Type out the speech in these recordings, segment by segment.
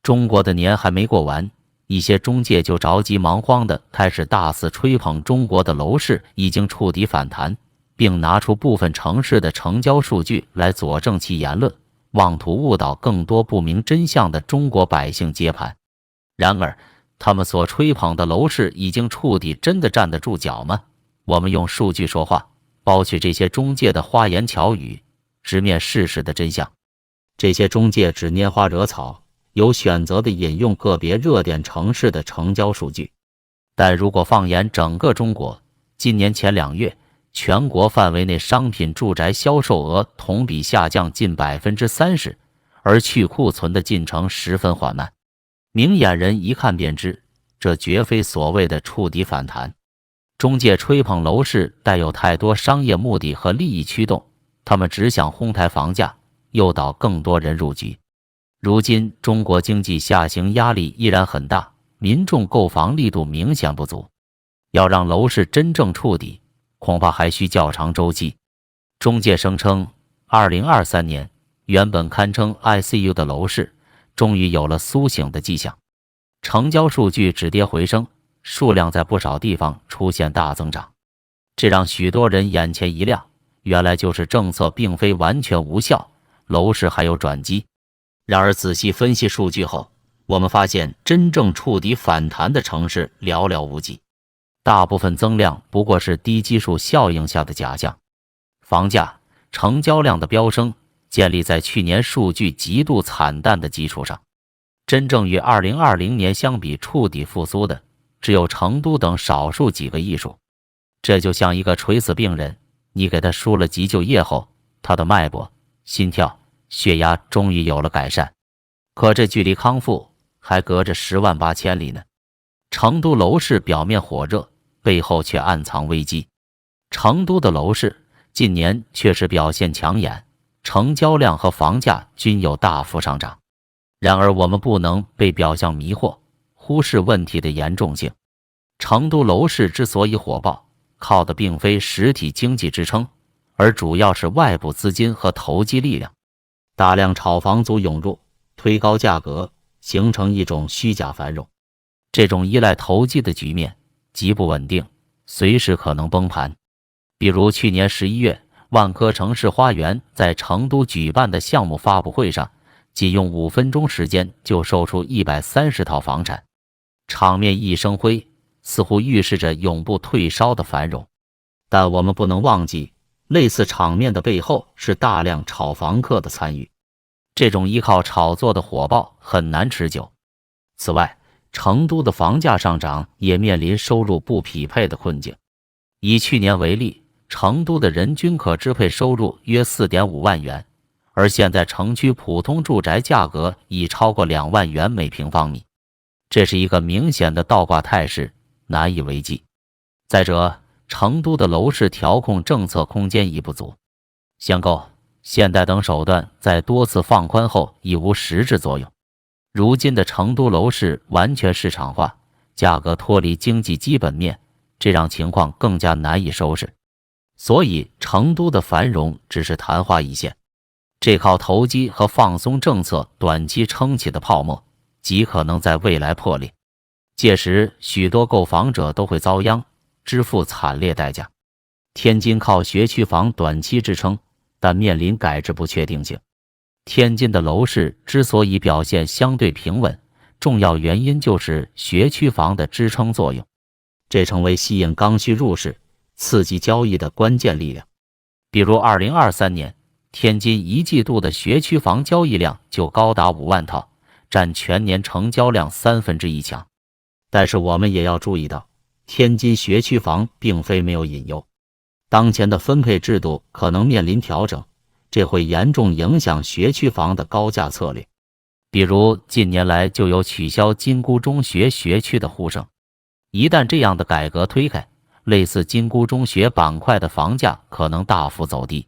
中国的年还没过完，一些中介就着急忙慌地开始大肆吹捧中国的楼市已经触底反弹，并拿出部分城市的成交数据来佐证其言论，妄图误导更多不明真相的中国百姓接盘。然而，他们所吹捧的楼市已经触底，真的站得住脚吗？我们用数据说话，剥去这些中介的花言巧语，直面事实的真相。这些中介只拈花惹草，有选择地引用个别热点城市的成交数据，但如果放眼整个中国，今年前2月，全国范围内商品住宅销售额同比下降近30%，而去库存的进程十分缓慢。明眼人一看便知，这绝非所谓的触底反弹。中介吹捧楼市带有太多商业目的和利益驱动，他们只想哄抬房价，诱导更多人入局。如今中国经济下行压力依然很大，民众购房力度明显不足，要让楼市真正触底，恐怕还需较长周期。中介声称，2023年原本堪称 ICU 的楼市，终于有了苏醒的迹象，成交数据止跌回升，数量在不少地方出现大增长，这让许多人眼前一亮，原来就是政策并非完全无效，楼市还有转机。然而仔细分析数据后，我们发现真正触底反弹的城市寥寥无几，大部分增量不过是低基数效应下的假象。房价、成交量的飙升建立在去年数据极度惨淡的基础上，真正与2020年相比触底复苏的，只有成都等少数几个亿数。这就像一个垂死病人，你给他输了急救液后，他的脉搏、心跳、血压终于有了改善，可这距离康复还隔着10万8千里呢。成都楼市表面火热，背后却暗藏危机。成都的楼市近年确实表现抢眼，成交量和房价均有大幅上涨。然而我们不能被表象迷惑，忽视问题的严重性。成都楼市之所以火爆，靠的并非实体经济支撑，而主要是外部资金和投机力量。大量炒房族涌入，推高价格，形成一种虚假繁荣。这种依赖投机的局面极不稳定，随时可能崩盘。比如去年11月，万科城市花园在成都举办的项目发布会上，仅用5分钟时间就售出130套房产，场面熠熠生辉，似乎预示着永不退烧的繁荣。但我们不能忘记，类似场面的背后是大量炒房客的参与，这种依靠炒作的火爆很难持久。此外，成都的房价上涨也面临收入不匹配的困境。以去年为例，成都的人均可支配收入约 4.5 万元，而现在城区普通住宅价格已超过2万元每平方米，这是一个明显的倒挂态势，难以为继。再者，成都的楼市调控政策空间已不足，限购、限贷等手段在多次放宽后已无实质作用。如今的成都楼市完全市场化，价格脱离经济基本面，这让情况更加难以收拾。所以成都的繁荣只是昙花一现，这靠投机和放松政策短期撑起的泡沫，极可能在未来破裂。届时许多购房者都会遭殃，支付惨烈代价。天津靠学区房短期支撑，但面临改制不确定性。天津的楼市之所以表现相对平稳，重要原因就是学区房的支撑作用，这成为吸引刚需入市、刺激交易的关键力量。比如2023年，天津一季度的学区房交易量就高达5万套，占全年成交量1/3强。但是我们也要注意到，天津学区房并非没有隐忧，当前的分配制度可能面临调整，这会严重影响学区房的高价策略。比如近年来就有取消金沽中学学区的呼声，一旦这样的改革推开，类似金沽中学板块的房价可能大幅走低。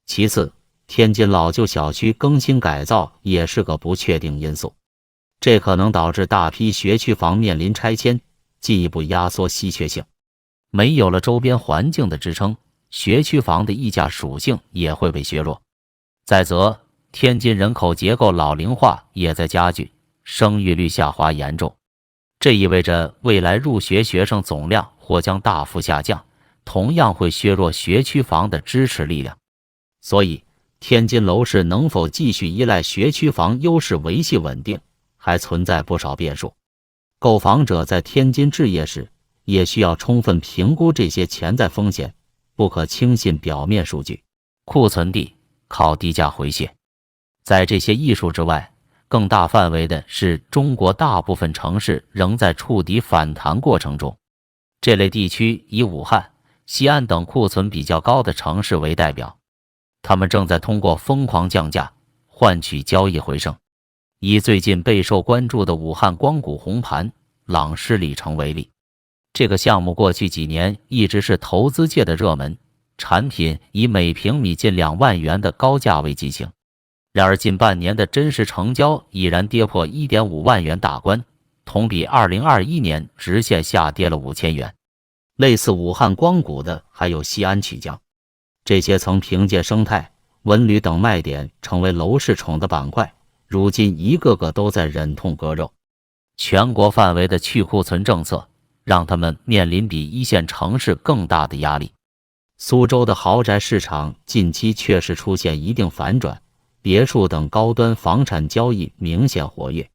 其次，天津老旧小区更新改造也是个不确定因素，这可能导致大批学区房面临拆迁，进一步压缩稀缺性。没有了周边环境的支撑，学区房的溢价属性也会被削弱。再则，天津人口结构老龄化也在加剧，生育率下滑严重。这意味着未来入学学生总量或将大幅下降，同样会削弱学区房的支持力量。所以，天津楼市能否继续依赖学区房优势维系稳定，还存在不少变数。购房者在天津置业时，也需要充分评估这些潜在风险，不可轻信表面数据。库存地靠低价回血。在这些艺术之外，更大范围的是中国大部分城市仍在触底反弹过程中。这类地区以武汉、西安等库存比较高的城市为代表，他们正在通过疯狂降价换取交易回升。以最近备受关注的武汉光谷红盘朗诗里程为例，这个项目过去几年一直是投资界的热门，产品以每平米近2万元的高价为激情。然而近半年的真实成交已然跌破 1.5 万元大关，同比2021年直线下跌了5000元。类似武汉光谷的还有西安曲江，这些曾凭借生态、文旅等卖点成为楼市宠的板块，如今一个个都在忍痛割肉。全国范围的去库存政策让他们面临比一线城市更大的压力。苏州的豪宅市场近期确实出现一定反转，别墅等高端房产交易明显活跃，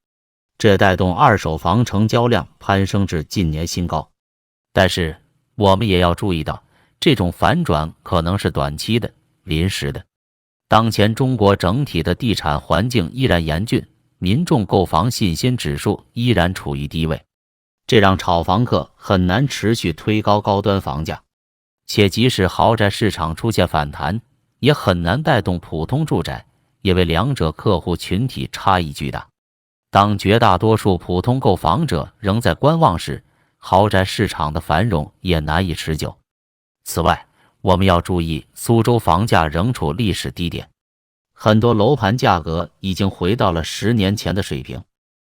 这带动二手房成交量攀升至近年新高。但是我们也要注意到，这种反转可能是短期的、临时的。当前中国整体的地产环境依然严峻，民众购房信心指数依然处于低位，这让炒房客很难持续推高高端房价。且即使豪宅市场出现反弹，也很难带动普通住宅，因为两者客户群体差异巨大。当绝大多数普通购房者仍在观望时，豪宅市场的繁荣也难以持久。此外，我们要注意，苏州房价仍处历史低点，很多楼盘价格已经回到了10年前的水平。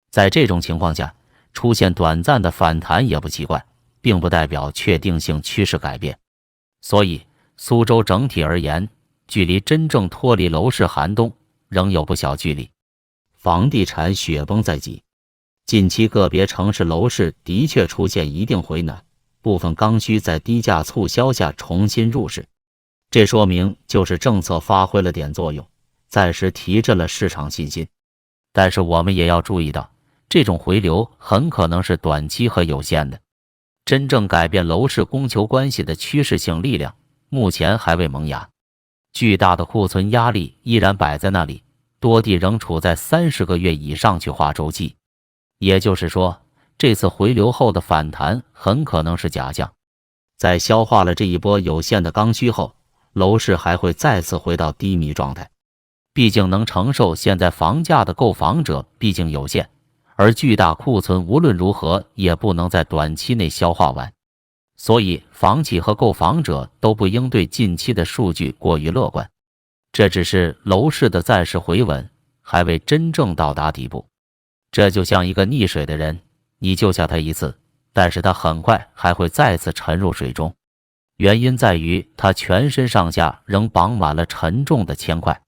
在这种情况下，出现短暂的反弹也不奇怪，并不代表确定性趋势改变。所以，苏州整体而言，距离真正脱离楼市寒冬仍有不小距离。房地产雪崩在即，近期个别城市楼市的确出现一定回暖，部分刚需在低价促销下重新入市，这说明就是政策发挥了点作用，暂时提振了市场信心。但是我们也要注意到，这种回流很可能是短期和有限的，真正改变楼市供求关系的趋势性力量目前还未萌芽。巨大的库存压力依然摆在那里，多地仍处在30个月以上去化周期。也就是说，这次回流后的反弹很可能是假象。在消化了这一波有限的刚需后，楼市还会再次回到低迷状态。毕竟能承受现在房价的购房者毕竟有限，而巨大库存无论如何也不能在短期内消化完。所以房企和购房者都不应对近期的数据过于乐观，这只是楼市的暂时回稳，还未真正到达底部。这就像一个溺水的人，你救下他一次，但是他很快还会再次沉入水中，原因在于他全身上下仍绑满了沉重的铅块，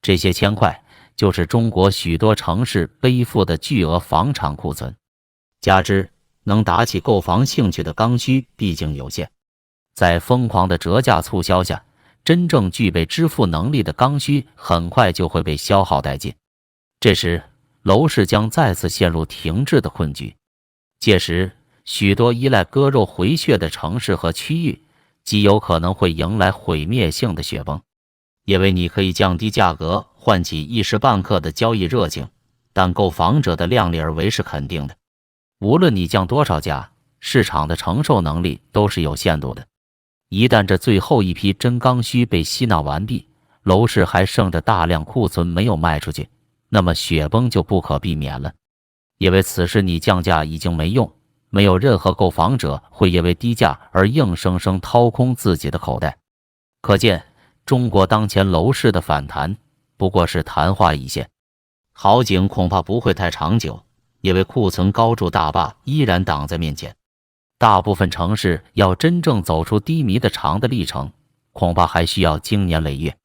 这些铅块就是中国许多城市背负的巨额房产库存，加之能打起购房兴趣的刚需毕竟有限，在疯狂的折价促销下，真正具备支付能力的刚需很快就会被消耗殆尽，这时楼市将再次陷入停滞的困局。届时，许多依赖割肉回血的城市和区域极有可能会迎来毁灭性的雪崩。因为你可以降低价格唤起一时半刻的交易热情，但购房者的量力而为是肯定的。无论你降多少价，市场的承受能力都是有限度的。一旦这最后一批真刚需被吸纳完毕，楼市还剩着大量库存没有卖出去，那么雪崩就不可避免了。因为此时你降价已经没用，没有任何购房者会因为低价而硬生生掏空自己的口袋。可见，中国当前楼市的反弹不过是昙花一现，好景恐怕不会太长久，因为库存高筑大坝依然挡在面前。大部分城市要真正走出低迷的长的历程，恐怕还需要经年累月。